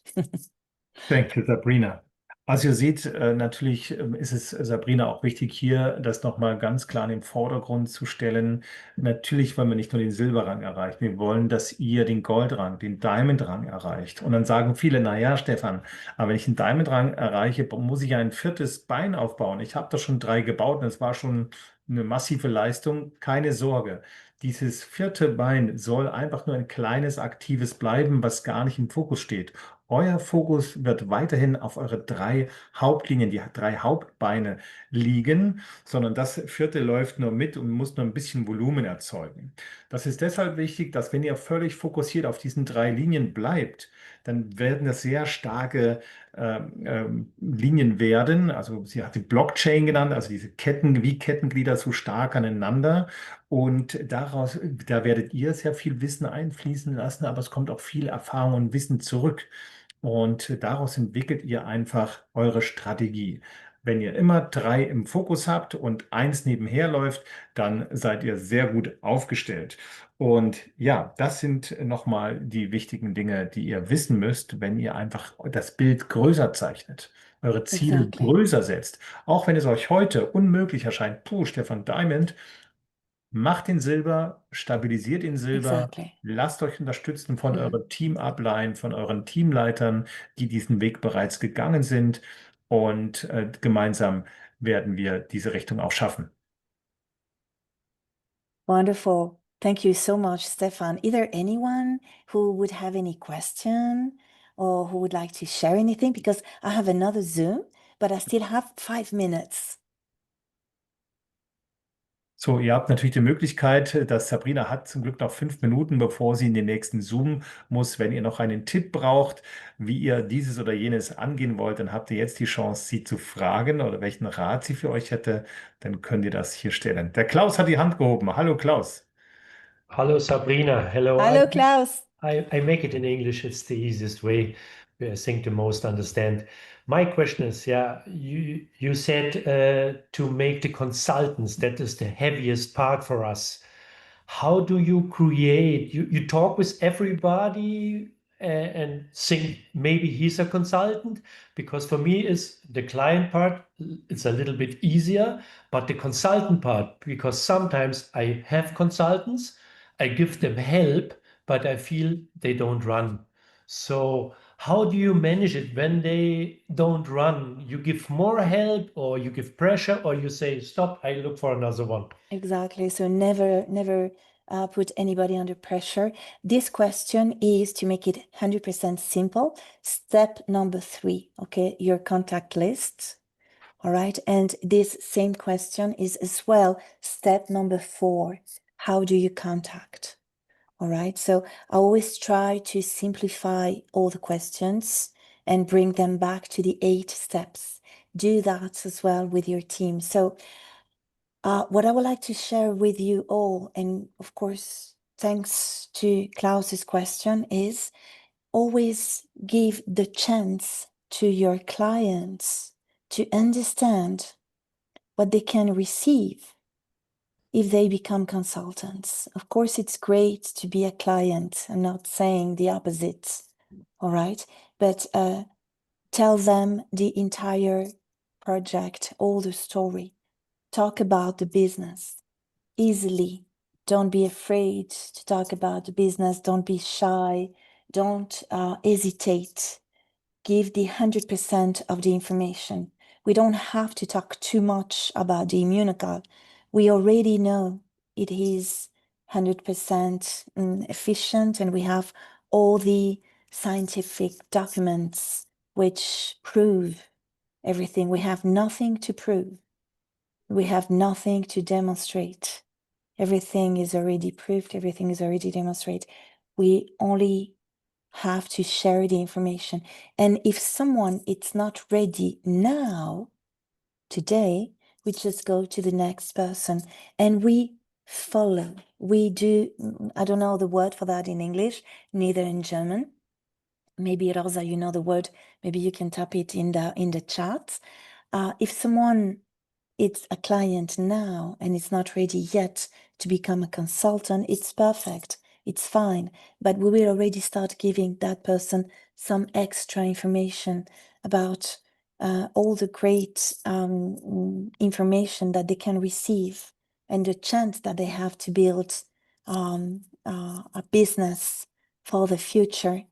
A: Thank you, Sabrina. Also ihr seht, natürlich ist es Sabrina auch wichtig, hier das nochmal ganz klar in den Vordergrund zu stellen. Natürlich wollen wir nicht nur den Silberrang erreichen, wir wollen, dass ihr den Goldrang, den Diamond-Rang erreicht. Und dann sagen viele, naja, Stefan, aber wenn ich den Diamond-Rang erreiche, muss ich ja ein viertes Bein aufbauen. Ich habe doch schon 3 gebaut und es war schon eine massive Leistung. Keine Sorge. Dieses vierte Bein soll einfach nur ein kleines, aktives bleiben, was gar nicht im Fokus steht. Euer Fokus wird weiterhin auf eure 3 Hauptlinien, die 3 Hauptbeine liegen, sondern das vierte läuft nur mit und muss nur ein bisschen Volumen erzeugen. Das ist deshalb wichtig, dass wenn ihr völlig fokussiert auf diesen 3 Linien bleibt, dann werden das sehr starke Linien werden. Also sie hat die Blockchain genannt, also diese Ketten wie Kettenglieder so stark aneinander. Und daraus, da werdet ihr sehr viel Wissen einfließen lassen, aber es kommt auch viel Erfahrung und Wissen zurück. Und daraus entwickelt ihr einfach eure Strategie. Wenn ihr immer 3 im Fokus habt und eins nebenher läuft, dann seid ihr sehr gut aufgestellt. Und ja, das sind nochmal die wichtigen Dinge, die ihr wissen müsst, wenn ihr einfach das Bild größer zeichnet, eure Ziele
B: Exactly.
A: größer setzt. Auch wenn es euch heute unmöglich erscheint, puh, Stefan Diamond, macht den Silber, stabilisiert den Silber,
B: Exactly.
A: lasst euch unterstützen von
B: Mhm.
A: euren Team-Upline, von euren Teamleitern, die diesen Weg bereits gegangen sind. Und gemeinsam werden wir diese Richtung auch schaffen.
B: Wonderful. Thank you so much, Stefan. Is there anyone who would have any question or who would like to share anything? Because I have another Zoom, but I still have 5 minutes.
A: So, ihr habt natürlich die Möglichkeit, dass Sabrina hat zum Glück noch 5 Minuten, bevor sie in den nächsten Zoom muss. Wenn ihr noch einen Tipp braucht, wie ihr dieses oder jenes angehen wollt, dann habt ihr jetzt die Chance, sie zu fragen oder welchen Rat sie für euch hätte. Dann könnt ihr das hier stellen. Der Klaus hat die Hand gehoben. Hallo Klaus.
C: Hello, Sabrina. Hello.
B: Hello, Klaus.
C: I make it in English. It's the easiest way. I think the most understand. My question is, yeah, you said to make the consultants, that is the heaviest part for us. How do you create? You talk with everybody and think maybe he's a consultant? Because for me, is the client part, it's a little bit easier, but the consultant part, because sometimes I have consultants, I give them help, but I feel they don't run. So how do you manage it when they don't run? You give more help, or you give pressure, or you say, stop, I look for another one.
B: Exactly. So never put anybody under pressure. This question is to make it 100% simple. Step number 3, okay, your contact list. All right. And this same question is as well step number 4. How do you contact? All right. So I always try to simplify all the questions and bring them back to the 8 steps. Do that as well with your team. So what I would like to share with you all, and of course, thanks to Klaus's question, is always give the chance to your clients to understand what they can receive if they become consultants. Of course, it's great to be a client. I'm not saying the opposite, all right? But tell them the entire project, all the story. Talk about the business easily. Don't be afraid to talk about the business. Don't be shy. Don't hesitate. Give the 100% of the information. We don't have to talk too much about the Immunotec. We already know it is 100% efficient, and we have all the scientific documents which prove everything. We have nothing to prove. We have nothing to demonstrate. Everything is already proved. Everything is already demonstrated. We only have to share the information. And if someone is not ready now, today, we just go to the next person and we follow. We do, I don't know the word for that in English, neither in German. Maybe Rosa, you know the word. Maybe you can type it in the chat. If someone it's a client now and it's not ready yet to become a consultant, it's perfect, it's fine, but we will already start giving that person some extra information about all the great information that they can receive and the chance that they have to build a business for the future,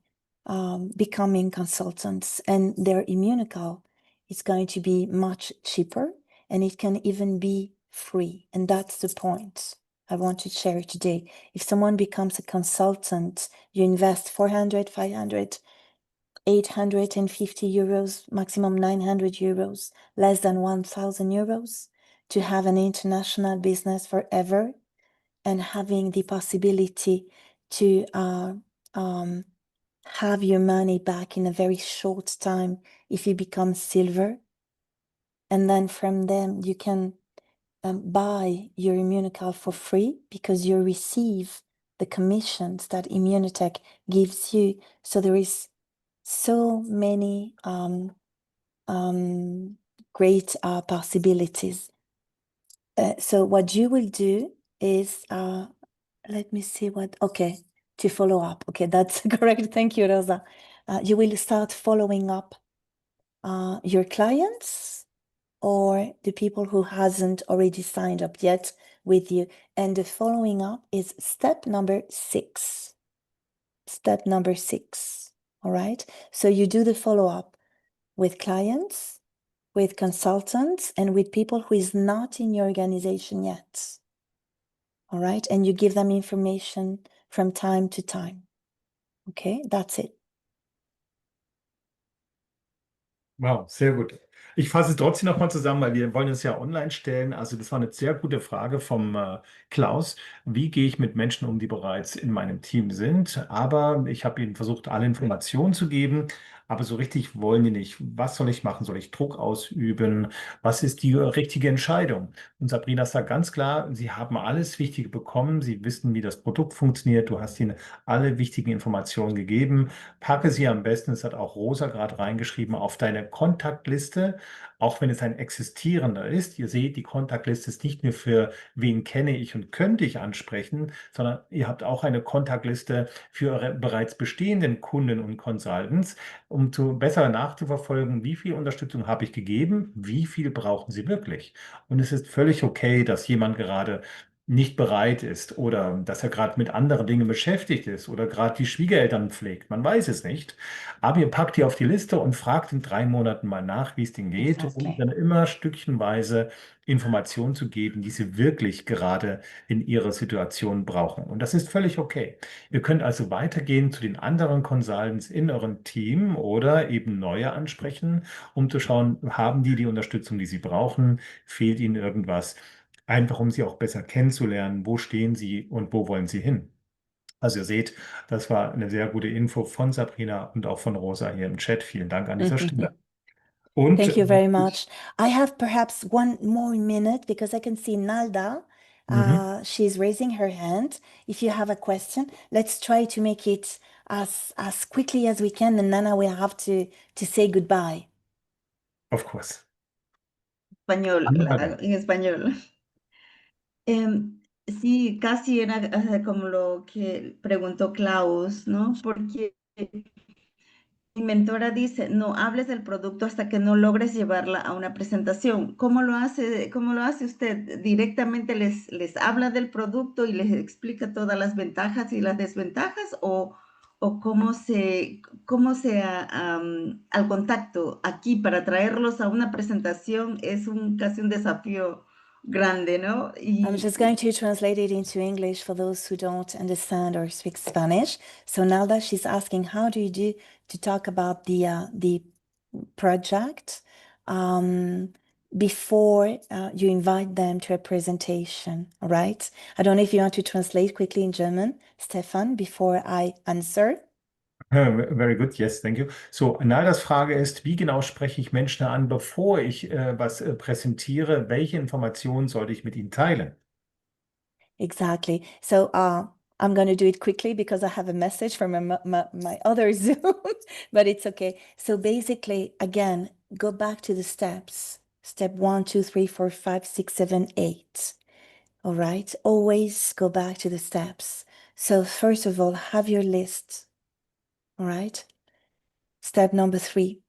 B: becoming consultants. And their Immunocal is going to be much cheaper, and it can even be free. And that's the point I want to share today. If someone becomes a consultant, you invest 400, 500, 850 euros, maximum 900 euros, less than 1,000 euros to have an international business forever, and having the possibility to have your money back in a very short time if you become silver. And then from them, you can buy your Immunocal for free because you receive the commissions that Immunotec gives you. So there is so many great possibilities. So what you will do is, let me see what, okay, to follow up. Okay, that's correct. Thank you, Rosa. You will start following up your clients or the people who hasn't already signed up yet with you. And the following up is step number 6. Step number 6. All right. So you do the follow-up with clients, with consultants, and with people who is not in your organization yet. All right. And you give them information from time to time. Okay, that's it.
A: Wow, sehr gut. Ich fasse es trotzdem nochmal zusammen, weil wir wollen es ja online stellen. Also das war eine sehr gute Frage vom Klaus. Wie gehe ich mit Menschen um, die bereits in meinem Team sind? Aber ich habe ihnen versucht, alle Informationen zu geben. Aber so richtig wollen die nicht. Was soll ich machen? Soll ich Druck ausüben? Was ist die richtige Entscheidung? Und Sabrina sagt ganz klar, sie haben alles Wichtige bekommen. Sie wissen, wie das Produkt funktioniert. Du hast ihnen alle wichtigen Informationen gegeben. Packe sie am besten, das hat auch Rosa gerade reingeschrieben, auf deine Kontaktliste, auch wenn es ein existierender ist. Ihr seht, die Kontaktliste ist nicht nur für wen kenne ich und könnte ich ansprechen, sondern ihr habt auch eine Kontaktliste für eure bereits bestehenden Kunden und Consultants, um besser nachzuverfolgen, wie viel Unterstützung habe ich gegeben, wie viel brauchen sie wirklich. Und es ist völlig okay, dass jemand gerade nicht bereit ist oder dass er gerade mit anderen Dingen beschäftigt ist oder gerade die Schwiegereltern pflegt. Man weiß es nicht. Aber ihr packt die auf die Liste und fragt in 3 Monaten mal nach, wie es denen geht, um
B: Exactly.
A: dann immer stückchenweise Informationen zu geben, die sie wirklich gerade in ihrer Situation brauchen. Und das ist völlig okay. Ihr könnt also weitergehen zu den anderen Consultants in eurem Team oder eben neue ansprechen, um zu schauen, haben die die Unterstützung, die sie brauchen? Fehlt ihnen irgendwas? Einfach um sie auch besser kennenzulernen, wo stehen sie und wo wollen sie hin. Also ihr seht, das war eine sehr gute Info von Sabrina und auch von Rosa hier im Chat. Vielen Dank an dieser Stelle. Und
B: Thank you very much. I have perhaps one more minute because I can see Nalda. She's raising her hand. If you have a question, let's try to make it as quickly as we can, and then I will have to say goodbye.
A: of course.
D: Español,
A: Nalda.
D: en español. Sí, casi era como lo que preguntó Klaus, ¿no? Porque mi mentora dice, no hables del producto hasta que no logres llevarla a una presentación. ¿Cómo lo hace usted? ¿Directamente les habla del producto y les explica todas las ventajas y las desventajas? ¿O al contacto aquí para traerlos a una presentación es casi un desafío grande, ¿no?
B: I'm just going to translate it into English for those who don't understand or speak Spanish. So Nalda, she's asking, how do you do to talk about the project before you invite them to a presentation, all right? I don't know if you want to translate quickly in German, Stefan, before I answer.
A: Very good, yes, thank you. So, Naldas Frage ist, wie genau spreche ich Menschen an, bevor ich was präsentiere? Welche Informationen sollte ich mit ihnen teilen?
B: Exactly. So I'm going to do it quickly because I have a message from my other Zoom, but it's okay. So basically, again, go back to the steps. Step 1, 2, 3, 4, 5, 6, 7, 8. All right, always go back to the steps. So first of all, have your list. All right, step number 3.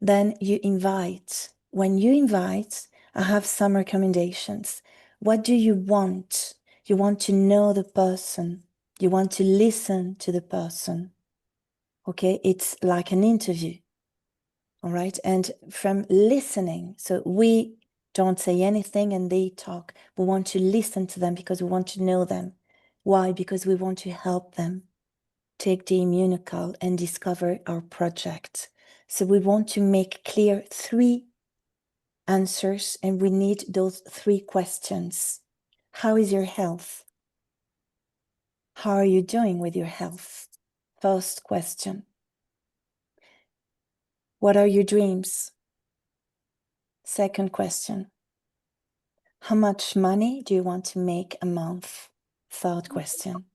B: Then you invite. When you invite, I have some recommendations. What do you want? You want to know the person. You want to listen to the person. Okay, it's like an interview. All right, and from listening, so we don't say anything and they talk. We want to listen to them because we want to know them. Why? Because we want to help them take the Immunocall and discover our project. So we want to make clear 3 answers, and we need those 3 questions. How is your health? How are you doing with your health? First question. What are your dreams? Second question. How much money do you want to make a month? Third question.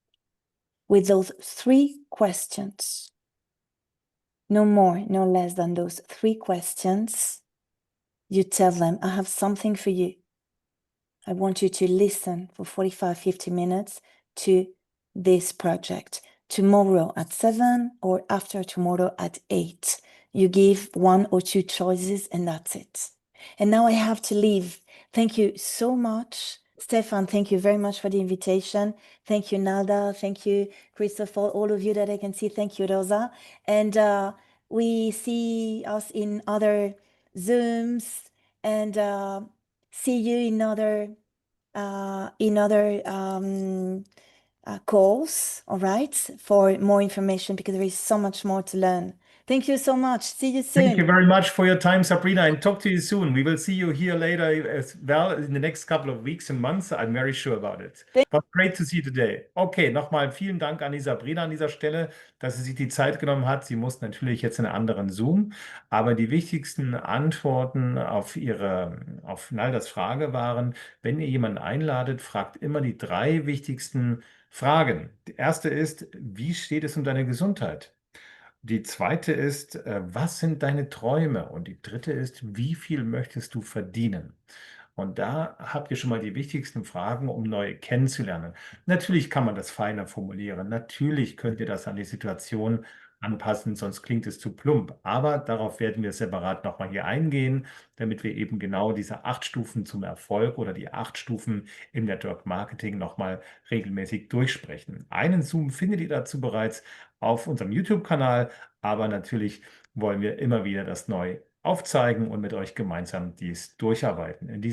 B: With those 3 questions, no more, no less than those 3 questions, you tell them, I have something for you. I want you to listen for 45, 50 minutes to this project. Tomorrow at 7 or after tomorrow at 8. You give 1 or 2 choices and that's it. And now I have to leave. Thank you so much. Stefan, thank you very much for the invitation. Thank you, Nalda. Thank you, Christopher, all of you that I can see. Thank you, Rosa. And we see us in other Zooms and see you in other calls, all right, for more information, because there is so much more to learn. Thank you so much. See you
A: Thank you
B: soon.
A: very much for your time, Sabrina, and talk to you soon. We will see you here later as well in the next couple of weeks and months. I'm very sure about it. But great to see you today. Okay, nochmal vielen Dank an die Sabrina an dieser Stelle, dass sie sich die Zeit genommen hat. Sie muss natürlich jetzt in einen anderen Zoom, aber die wichtigsten Antworten auf Naldas Frage waren, wenn ihr jemanden einladet, fragt immer die 3 wichtigsten Fragen. Die erste ist, wie steht es um deine Gesundheit? Die zweite ist, was sind deine Träume? Und die dritte ist, wie viel möchtest du verdienen? Und da habt ihr schon mal die wichtigsten Fragen, um neue kennenzulernen. Natürlich kann man das feiner formulieren. Natürlich könnt ihr das an die Situation anpassen, sonst klingt es zu plump. Aber darauf werden wir separat nochmal hier eingehen, damit wir eben genau diese 8 Stufen zum Erfolg oder die 8 Stufen im Network Marketing nochmal regelmäßig durchsprechen. Einen Zoom findet ihr dazu bereits auf unserem YouTube-Kanal, aber natürlich wollen wir immer wieder das neu aufzeigen und mit euch gemeinsam dies durcharbeiten. In diesem